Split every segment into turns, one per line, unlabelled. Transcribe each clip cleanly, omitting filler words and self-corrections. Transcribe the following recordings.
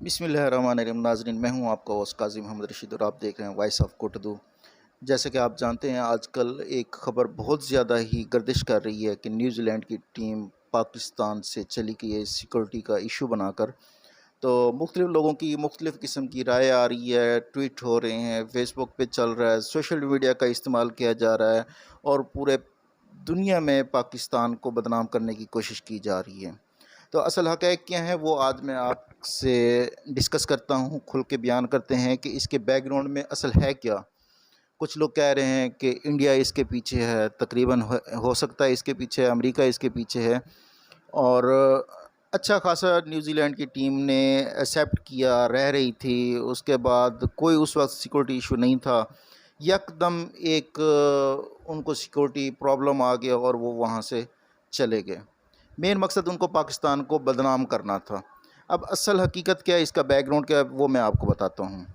بسم اللہ الرحمن الرحیم ناظرین، میں ہوں آپ کا ہوسٹ قاضی محمد رشید اور آپ دیکھ رہے ہیں وائس آف کوٹدو۔ جیسے کہ آپ جانتے ہیں، آج کل ایک خبر بہت زیادہ ہی گردش کر رہی ہے کہ نیوزی لینڈ کی ٹیم پاکستان سے چلی گئی ہے سیکورٹی کا ایشو بنا کر۔ تو مختلف لوگوں کی مختلف قسم کی رائے آ رہی ہے، ٹویٹ ہو رہے ہیں، فیس بک پہ چل رہا ہے، سوشل میڈیا کا استعمال کیا جا رہا ہے اور پورے دنیا میں پاکستان کو بدنام کرنے کی کوشش کی جا رہی ہے۔ تو اصل حقائق کیا ہے وہ آج میں آپ سے ڈسکس کرتا ہوں، کھل کے بیان کرتے ہیں کہ اس کے بیک گراؤنڈ میں اصل ہے کیا۔ کچھ لوگ کہہ رہے ہیں کہ انڈیا اس کے پیچھے ہے، تقریباً ہو سکتا ہے اس کے پیچھے ہے، امریکہ اس کے پیچھے ہے، اور اچھا خاصا نیوزی لینڈ کی ٹیم نے ایکسیپٹ کیا، رہ رہی تھی، اس کے بعد کوئی اس وقت سیکورٹی ایشو نہیں تھا، یکدم ایک ان کو سیکورٹی پرابلم آ گیا اور وہ وہاں سے چلے گئے۔ مین مقصد ان کو پاکستان کو بدنام کرنا تھا۔ اب اصل حقیقت کیا ہے، اس کا بیک گراؤنڈ کیا ہے، وہ میں آپ کو بتاتا ہوں۔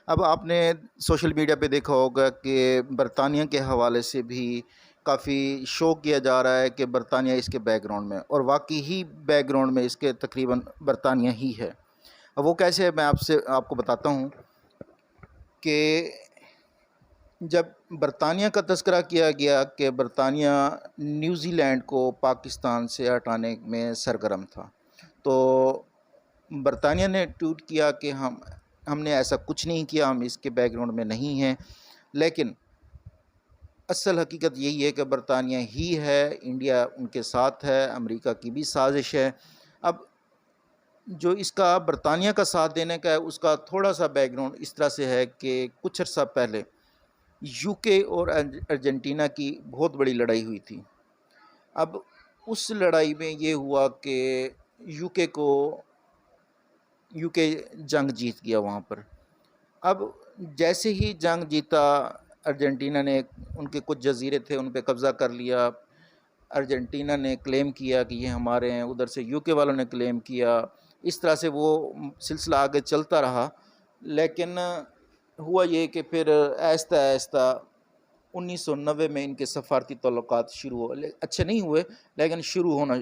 اب آپ نے سوشل میڈیا پہ دیکھا ہوگا کہ برطانیہ کے حوالے سے بھی کافی شو کیا جا رہا ہے کہ برطانیہ اس کے بیک گراؤنڈ میں، اور واقعی ہی بیک گراؤنڈ میں اس کے تقریباً برطانیہ ہی ہے۔ اب وہ کیسے ہے، میں آپ کو بتاتا ہوں کہ جب برطانیہ کا تذکرہ کیا گیا کہ برطانیہ نیوزی لینڈ کو پاکستان سے ہٹانے میں سرگرم تھا، تو برطانیہ نے ٹویٹ کیا کہ ہم نے ایسا کچھ نہیں کیا، ہم اس کے بیک گراؤنڈ میں نہیں ہیں۔ لیکن اصل حقیقت یہی ہے کہ برطانیہ ہی ہے، انڈیا ان کے ساتھ ہے، امریکہ کی بھی سازش ہے۔ ب جو اس کا برطانیہ کا ساتھ دینے کا ہے، اس کا تھوڑا سا بیک گراؤنڈ اس طرح سے ہے کہ کچھ عرصہ پہلے یو کے اور ارجنٹینا کی بہت بڑی لڑائی ہوئی تھی۔ اب اس لڑائی میں یہ ہوا کہ یو کے جنگ جیت گیا وہاں پر۔ اب جیسے ہی جنگ جیتا، ارجنٹینا نے ان کے کچھ جزیرے تھے ان پہ قبضہ کر لیا، ارجنٹینا نے کلیم کیا کہ یہ ہمارے ہیں، ادھر سے یو کے والوں نے کلیم کیا، اس طرح سے وہ سلسلہ آگے چلتا رہا۔ لیکن ہوا یہ کہ پھر آہستہ آہستہ 1990 میں ان کے سفارتی تعلقات شروع ہوئے، اچھے نہیں ہوئے لیکن شروع ہونا،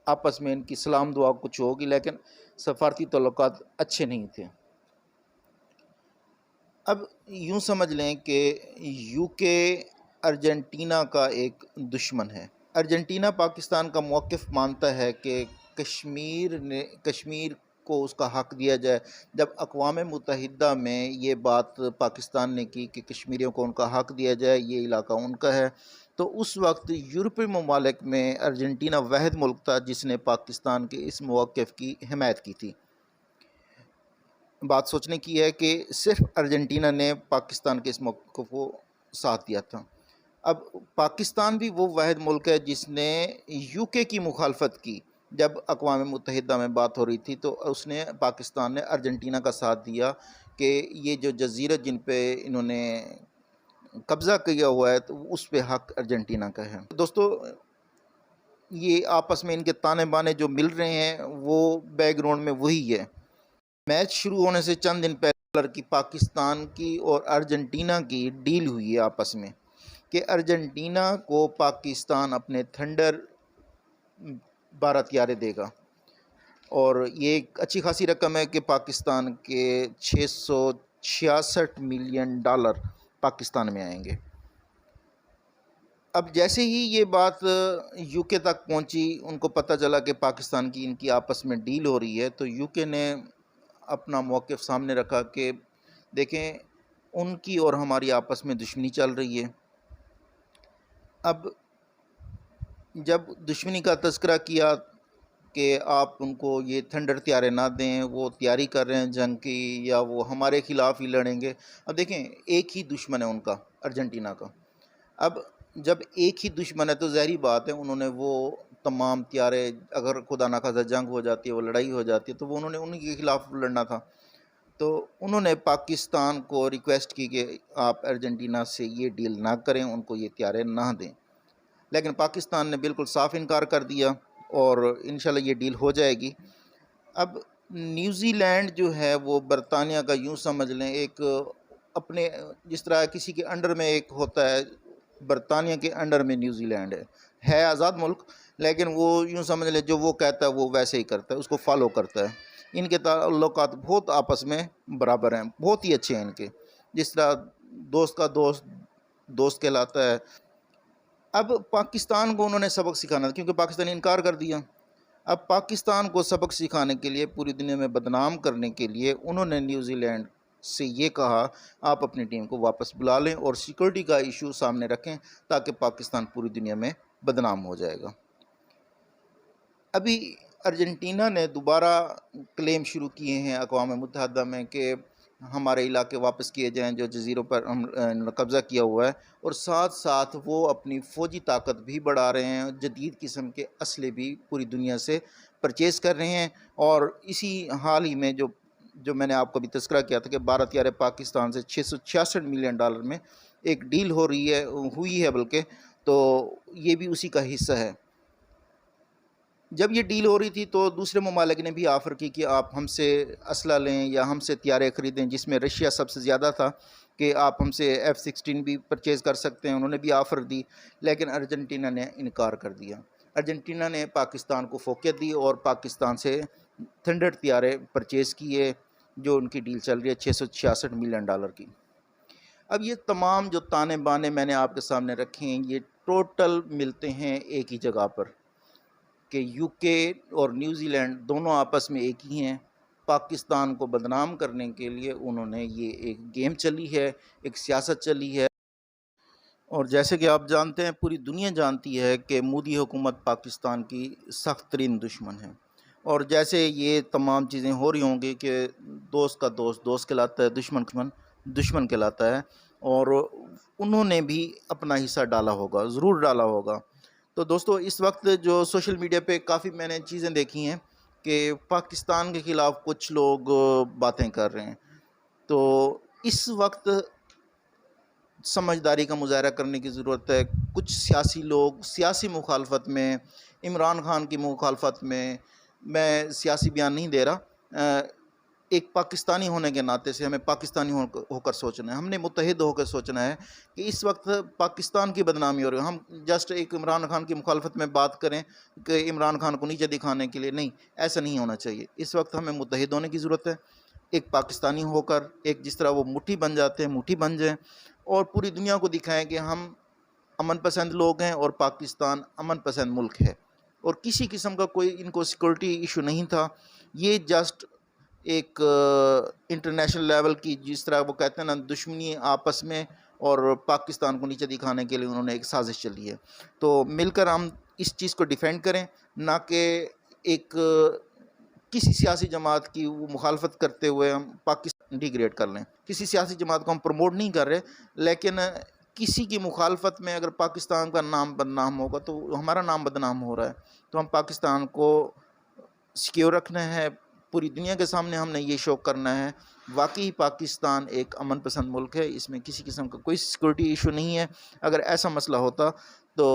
آپس میں ان کی سلام دعا کچھ ہوگی، لیکن سفارتی تعلقات اچھے نہیں تھے۔ اب یوں سمجھ لیں کہ یو کے ارجنٹینا کا ایک دشمن ہے۔ ارجنٹینا پاکستان کا موقف مانتا ہے کہ کشمیر کو اس کا حق دیا جائے۔ جب اقوام متحدہ میں یہ بات پاکستان نے کی کہ کشمیریوں کو ان کا حق دیا جائے، یہ علاقہ ان کا ہے، تو اس وقت یورپی ممالک میں ارجنٹینا واحد ملک تھا جس نے پاکستان کے اس موقف کی حمایت کی تھی۔ بات سوچنے کی ہے کہ صرف ارجنٹینا نے پاکستان کے اس موقف کو ساتھ دیا تھا۔ اب پاکستان بھی وہ واحد ملک ہے جس نے یو کے کی مخالفت کی۔ جب اقوام متحدہ میں بات ہو رہی تھی تو پاکستان نے ارجنٹینا کا ساتھ دیا کہ یہ جو جزیرے جن پہ انہوں نے قبضہ کیا ہوا ہے تو اس پہ حق ارجنٹینا کا ہے۔ دوستو، یہ آپس میں ان کے تانے بانے جو مل رہے ہیں وہ بیک گراؤنڈ میں وہی ہے۔ میچ شروع ہونے سے چند دن پہلے کی پاکستان کی اور ارجنٹینا کی ڈیل ہوئی ہے آپس میں کہ ارجنٹینا کو پاکستان اپنے تھنڈر 12 طیارے دے گا، اور یہ ایک اچھی خاصی رقم ہے کہ پاکستان کے $666 ملین پاکستان میں آئیں گے۔ اب جیسے ہی یہ بات یو کے تک پہنچی، ان کو پتہ چلا کہ پاکستان کی ان کی آپس میں ڈیل ہو رہی ہے، تو یو کے نے اپنا موقف سامنے رکھا کہ دیکھیں ان کی اور ہماری آپس میں دشمنی چل رہی ہے۔ اب جب دشمنی کا تذکرہ کیا کہ آپ ان کو یہ تھنڈر طیارے نہ دیں، وہ تیاری کر رہے ہیں جنگ کی، یا وہ ہمارے خلاف ہی لڑیں گے۔ اب دیکھیں ایک ہی دشمن ہے ان کا، ارجنٹینا کا۔ اب جب ایک ہی دشمن ہے تو ظاہری بات ہے انہوں نے وہ تمام طیارے، اگر خدا نخواستہ جنگ ہو جاتی ہے، وہ لڑائی ہو جاتی ہے، تو وہ انہوں نے انہی کے خلاف لڑنا تھا۔ تو انہوں نے پاکستان کو ریکویسٹ کی کہ آپ ارجنٹینا سے یہ ڈیل نہ کریں، ان کو یہ طیارے نہ دیں، لیکن پاکستان نے بالکل صاف انکار کر دیا، اور انشاءاللہ یہ ڈیل ہو جائے گی۔ اب نیوزی لینڈ جو ہے وہ برطانیہ کا، یوں سمجھ لیں ایک اپنے، جس طرح کسی کے انڈر میں ایک ہوتا ہے، برطانیہ کے انڈر میں نیوزی لینڈ ہے آزاد ملک، لیکن وہ یوں سمجھ لیں جو وہ کہتا ہے وہ ویسے ہی کرتا ہے، اس کو فالو کرتا ہے۔ ان کے تعلقات بہت آپس میں برابر ہیں، بہت ہی اچھے ہیں ان کے، جس طرح دوست کا دوست دوست کہلاتا ہے۔ اب پاکستان کو انہوں نے سبق سکھانا تھا، کیونکہ پاکستان نے انکار کر دیا۔ اب پاکستان کو سبق سکھانے کے لیے، پوری دنیا میں بدنام کرنے کے لیے، انہوں نے نیوزی لینڈ سے یہ کہا آپ اپنی ٹیم کو واپس بلا لیں اور سیکورٹی کا ایشو سامنے رکھیں تاکہ پاکستان پوری دنیا میں بدنام ہو جائے گا۔ ابھی ارجنٹینا نے دوبارہ کلیم شروع کیے ہیں اقوام متحدہ میں کہ ہمارے علاقے واپس کیے جائیں جو جزیروں پر ہم قبضہ کیا ہوا ہے، اور ساتھ ساتھ وہ اپنی فوجی طاقت بھی بڑھا رہے ہیں، جدید قسم کے اسلحے بھی پوری دنیا سے پرچیز کر رہے ہیں۔ اور اسی حال ہی میں جو میں نے آپ کو بھی تذکرہ کیا تھا کہ بھارت طیارے پاکستان سے $666 ملین میں ایک ڈیل ہوئی ہے بلکہ، تو یہ بھی اسی کا حصہ ہے۔ جب یہ ڈیل ہو رہی تھی تو دوسرے ممالک نے بھی آفر کی کہ آپ ہم سے اسلحہ لیں یا ہم سے طیارے خریدیں، جس میں رشیا سب سے زیادہ تھا کہ آپ ہم سے F-16 بھی پرچیز کر سکتے ہیں، انہوں نے بھی آفر دی، لیکن ارجنٹینا نے انکار کر دیا۔ ارجنٹینا نے پاکستان کو فوقیت دی اور پاکستان سے تھنڈر طیارے پرچیز کیے، جو ان کی ڈیل چل رہی ہے $666 ملین کی۔ اب یہ تمام جو تانے بانے میں نے آپ کے سامنے رکھے ہیں، یہ ٹوٹل ملتے ہیں ایک ہی جگہ پر کہ یو کے اور نیوزی لینڈ دونوں آپس میں ایک ہی ہیں۔ پاکستان کو بدنام کرنے کے لیے انہوں نے یہ ایک گیم چلی ہے، ایک سیاست چلی ہے، اور جیسے کہ آپ جانتے ہیں، پوری دنیا جانتی ہے کہ مودی حکومت پاکستان کی سخت ترین دشمن ہے۔ اور جیسے یہ تمام چیزیں ہو رہی ہوں گی کہ دوست کا دوست دوست کہلاتا ہے، دشمن کہلاتا ہے، اور انہوں نے بھی اپنا حصہ ڈالا ہوگا، ضرور ڈالا ہوگا۔ تو دوستو، اس وقت جو سوشل میڈیا پہ کافی میں نے چیزیں دیکھی ہیں کہ پاکستان کے خلاف کچھ لوگ باتیں کر رہے ہیں، تو اس وقت سمجھداری کا مظاہرہ کرنے کی ضرورت ہے۔ کچھ سیاسی لوگ سیاسی مخالفت میں، عمران خان کی مخالفت میں سیاسی بیان نہیں دے رہا، ایک پاکستانی ہونے کے ناطے سے ہمیں پاکستانی ہو کر سوچنا ہے، ہم نے متحد ہو کر سوچنا ہے کہ اس وقت پاکستان کی بدنامی ہو رہی ہے۔ ہم جسٹ ایک عمران خان کی مخالفت میں بات کریں کہ عمران خان کو نیچے دکھانے کے لیے، نہیں، ایسا نہیں ہونا چاہیے۔ اس وقت ہمیں متحد ہونے کی ضرورت ہے، ایک پاکستانی ہو کر، ایک جس طرح وہ مٹھی بن جاتے ہیں مٹھی بن جائیں، اور پوری دنیا کو دکھائیں کہ ہم امن پسند لوگ ہیں اور پاکستان امن پسند ملک ہے، اور کسی قسم کا کوئی ان کو سیکورٹی ایشو نہیں تھا۔ یہ جسٹ ایک انٹرنیشنل لیول کی، جس طرح وہ کہتے ہیں نا، دشمنی آپس میں، اور پاکستان کو نیچے دکھانے کے لیے انہوں نے ایک سازش چلی ہے۔ تو مل کر ہم اس چیز کو ڈیفینڈ کریں، نہ کہ ایک کسی سیاسی جماعت کی وہ مخالفت کرتے ہوئے ہم پاکستان ڈیگریڈ کر لیں۔ کسی سیاسی جماعت کو ہم پروموٹ نہیں کر رہے، لیکن کسی کی مخالفت میں اگر پاکستان کا نام بدنام ہوگا تو ہمارا نام بدنام ہو رہا ہے۔ تو ہم پاکستان کو سیکیور رکھنا ہے، پوری دنیا کے سامنے ہم نے یہ شو کرنا ہے واقعی پاکستان ایک امن پسند ملک ہے، اس میں کسی قسم کا کوئی سیکورٹی ایشو نہیں ہے۔ اگر ایسا مسئلہ ہوتا تو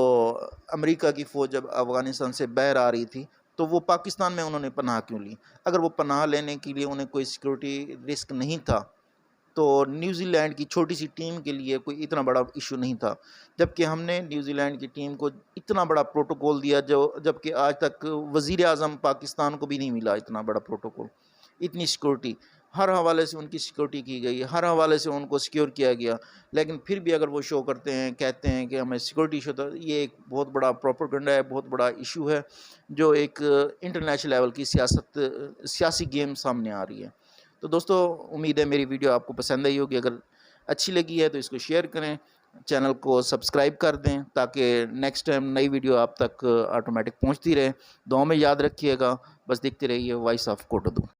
امریکہ کی فوج جب افغانستان سے باہر آ رہی تھی تو وہ پاکستان میں انہوں نے پناہ کیوں لی؟ اگر وہ پناہ لینے کے لیے انہیں کوئی سیکورٹی رسک نہیں تھا تو نیوزی لینڈ کی چھوٹی سی ٹیم کے لیے کوئی اتنا بڑا ایشو نہیں تھا، جبکہ ہم نے نیوزی لینڈ کی ٹیم کو اتنا بڑا پروٹوکول دیا، جبکہ آج تک وزیر اعظم پاکستان کو بھی نہیں ملا اتنا بڑا پروٹوکول، اتنی سیکورٹی، ہر حوالے سے ان کی سیکورٹی کی گئی، ہر حوالے سے ان کو سیکیور کیا گیا، لیکن پھر بھی اگر وہ شو کرتے ہیں، کہتے ہیں کہ ہمیں سیکورٹی ایشو تھا، یہ ایک بہت بڑا پروپیگنڈا ہے، بہت بڑا ایشو ہے، جو ایک انٹرنیشنل لیول کی سیاسی گیم سامنے آ رہی ہے۔ تو دوستو، امید ہے میری ویڈیو آپ کو پسند آئی ہوگی، اگر اچھی لگی ہے تو اس کو شیئر کریں، چینل کو سبسکرائب کر دیں تاکہ نیکسٹ ٹائم نئی ویڈیو آپ تک آٹومیٹک پہنچتی رہے۔ دعاؤں میں یاد رکھیے گا، بس دیکھتے رہیے وائس آف کوٹدو۔